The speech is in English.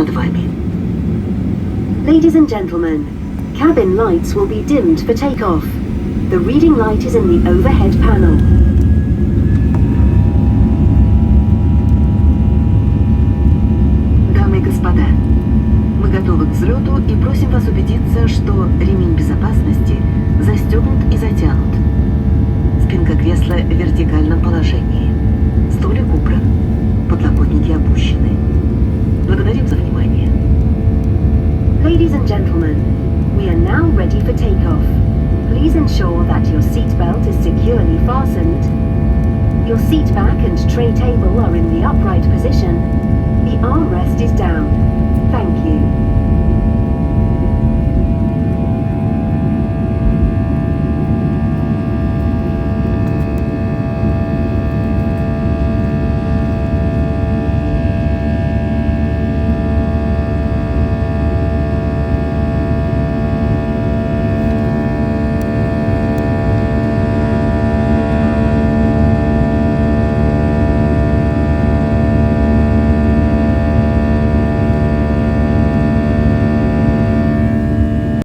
над вами. Ladies and gentlemen, cabin lights will be dimmed for takeoff. The reading light is in the overhead panel. Дамы и господа, мы готовы к взлету и просим вас убедиться, что ремень безопасности застегнут и затянут. Спинка кресла в вертикальном положении. Столик убран. Подлокотники опущены. Благодарим за внимание. Ladies and gentlemen, we are now ready for takeoff. Please ensure that your seatbelt is securely fastened. Your seat back and tray table are in the upright position. The armrest is down.